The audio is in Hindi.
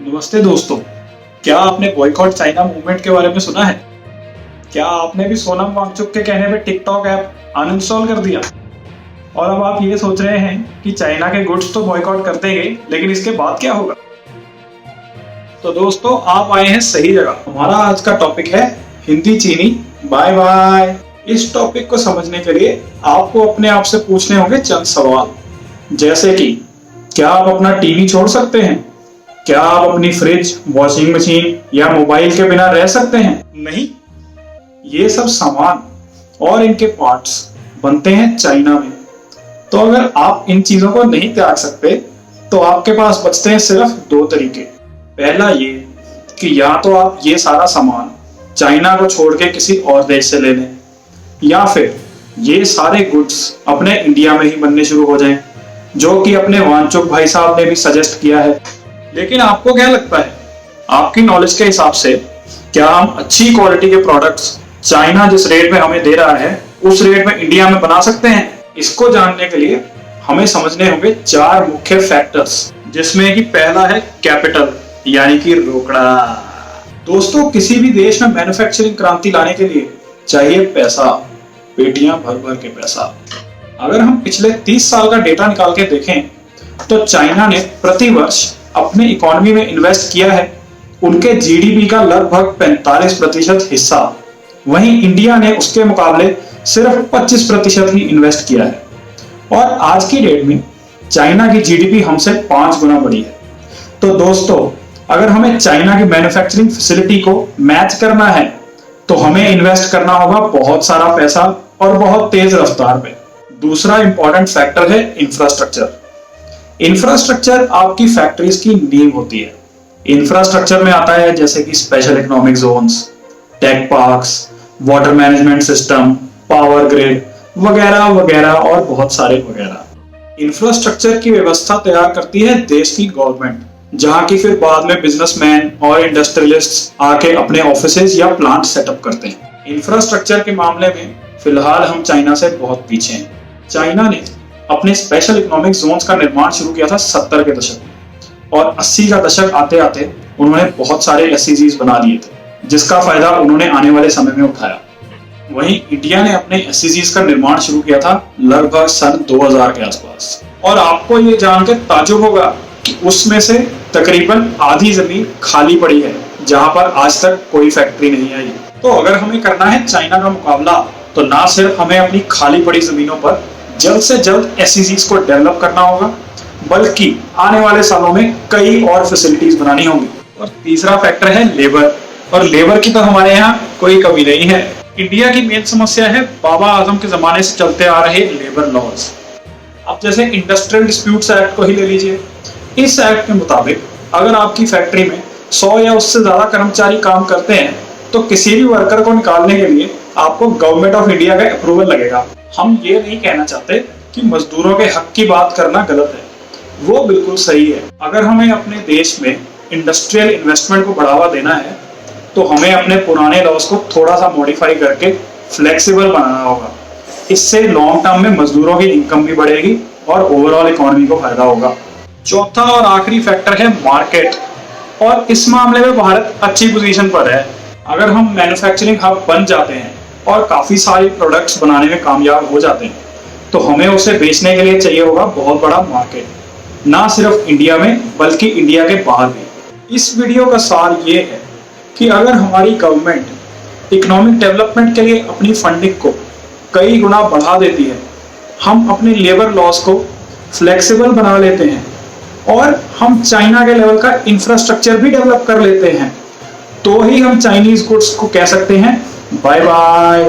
नमस्ते दोस्तों, क्या आपने बॉयकॉट चाइना मूवमेंट के बारे में सुना है? क्या आपने भी सोनम वांगचुक के कहने पे टिकटॉक ऐप अनइंस्टॉल कर दिया? और अब आप ये सोच रहे हैं कि चाइना के गुड्स तो बॉयकॉट कर देंगे, लेकिन इसके बाद क्या होगा? तो दोस्तों, आप आए हैं सही जगह। हमारा आज का टॉपिक है हिंदी चीनी बाय बाय। इस टॉपिक को समझने के लिए आपको अपने आप से पूछने होंगे चंद सवाल, जैसे कि क्या आप अपना टीवी छोड़ सकते हैं? क्या आप अपनी फ्रिज, वॉशिंग मशीन या मोबाइल के बिना रह सकते हैं? नहीं। ये सब सामान और इनके पार्ट्स बनते हैं चाइना में। तो अगर आप इन चीजों को नहीं त्याग सकते तो आपके पास बचते हैं सिर्फ दो तरीके। पहला ये कि या तो आप ये सारा सामान चाइना को छोड़ के किसी और देश से ले लें, या फिर ये सारे गुड्स अपने इंडिया में ही बनने शुरू हो जाएं, जो कि अपने वांगचुक भाई साहब ने भी सजेस्ट किया है। लेकिन आपको क्या लगता है, आपकी नॉलेज के हिसाब से क्या हम अच्छी क्वालिटी के प्रोडक्ट्स चाइना जिस रेट में हमें दे रहा है उस रेट में इंडिया में बना सकते हैं? इसको जानने के लिए हमें समझने होंगे चार मुख्य फैक्टर्स, जिसमें कि पहला है कैपिटल, यानी कि रोकड़ा। दोस्तों, किसी भी देश में मैन्युफैक्चरिंग क्रांति लाने के लिए चाहिए पैसा, पेटियां भर भर के पैसा। अगर हम पिछले 30 साल का डेटा निकाल के देखें तो चाइना ने प्रति वर्ष अपनी इकोनॉमी में इन्वेस्ट किया है उनके जीडीपी का लगभग 45% हिस्सा। वहीं इंडिया ने उसके मुकाबले सिर्फ 25% ही इन्वेस्ट किया है। और आज की डेट में चाइना की जीडीपी हमसे 5 गुना बड़ी है। तो दोस्तों, अगर हमें चाइना की मैन्युफैक्चरिंग फैसिलिटी को मैच करना है तो हमें इन्वेस्ट करना होगा बहुत सारा पैसा और बहुत तेज रफ्तार पे। दूसरा इंपॉर्टेंट फैक्टर है इंफ्रास्ट्रक्चर। इंफ्रास्ट्रक्चर आपकी फैक्ट्रीज की नींव होती है। इंफ्रास्ट्रक्चर में आता है जैसे कि special economic zones, tech parks, water management system, power grid वगैरह वगैरह और बहुत सारे वगैरह। इंफ्रास्ट्रक्चर की व्यवस्था तैयार करती है देश की गवर्नमेंट, जहां की फिर बाद में बिजनेसमैन और इंडस्ट्रियलिस्ट्स आके अपने ऑफिसेज या प्लांट सेटअप करते हैं। इंफ्रास्ट्रक्चर के मामले में फिलहाल हम चाइना से बहुत पीछे हैं। चाइना ने अपने स्पेशल इकोनॉमिक जोन्स का निर्माण शुरू किया था 70 के दशक में, और 80 का दशक आते आते उन्होंने बहुत सारे एसईजीज बना लिए थे, जिसका फायदा उन्होंने आने वाले समय में उठाया। वहीं इंडिया ने अपने एसईजीज का निर्माण शुरू किया था लगभग सन 2000 के आसपास। और आपको ये जानकर ताज्जुब होगा कि उसमें से तकरीबन आधी जमीन खाली पड़ी है, जहां पर आज तक कोई फैक्ट्री नहीं आई। तो अगर हमें करना है चाइना का मुकाबला, तो ना सिर्फ हमें अपनी खाली पड़ी जमीनों पर जल्द से जल्द एसईजीज को डेवलप करना होगा, बल्कि आने वाले सालों में कई और फैसिलिटीज बनानी होंगी। और तीसरा फैक्टर है लेबर, और लेबर की तो हमारे यहाँ कोई कमी नहीं है। इंडिया की मेन समस्या है बाबा आजम के जमाने से चलते आ रहे लेबर लॉज। अब जैसे इंडस्ट्रियल डिस्प्यूट्स एक्ट को ही ले लीजिए। इस एक्ट के मुताबिक अगर आपकी फैक्ट्री में 100 या उससे ज्यादा कर्मचारी काम करते हैं तो किसी भी वर्कर को निकालने के लिए आपको गवर्नमेंट ऑफ इंडिया का अप्रूवल लगेगा। हम ये नहीं कहना चाहते कि मजदूरों के हक की बात करना गलत है, वो बिल्कुल सही है। अगर हमें अपने देश में इंडस्ट्रियल इन्वेस्टमेंट को बढ़ावा देना है तो हमें अपने पुराने लॉज को थोड़ा सा मॉडिफाई करके फ्लेक्सिबल बनाना होगा। इससे लॉन्ग टर्म में मजदूरों की इनकम भी बढ़ेगी और ओवरऑल इकोनॉमी को फायदा होगा। चौथा और आखिरी फैक्टर है मार्केट, और इस मामले में भारत अच्छी पोजीशन पर है। अगर हम मैन्युफैक्चरिंग हब बन जाते हैं और काफी सारे प्रोडक्ट्स बनाने में कामयाब हो जाते हैं तो हमें उसे बेचने के लिए चाहिए होगा बहुत बड़ा मार्केट, ना सिर्फ इंडिया में बल्कि इंडिया के बाहर भी। इस वीडियो का सार ये है कि अगर हमारी गवर्नमेंट इकोनॉमिक डेवलपमेंट के लिए अपनी फंडिंग को कई गुना बढ़ा देती है, हम अपने लेबर लॉस को फ्लेक्सिबल बना लेते हैं और हम चाइना के लेवल का इंफ्रास्ट्रक्चर भी डेवलप कर लेते हैं, तो ही हम चाइनीज गुड्स को कह सकते हैं बाय बाय।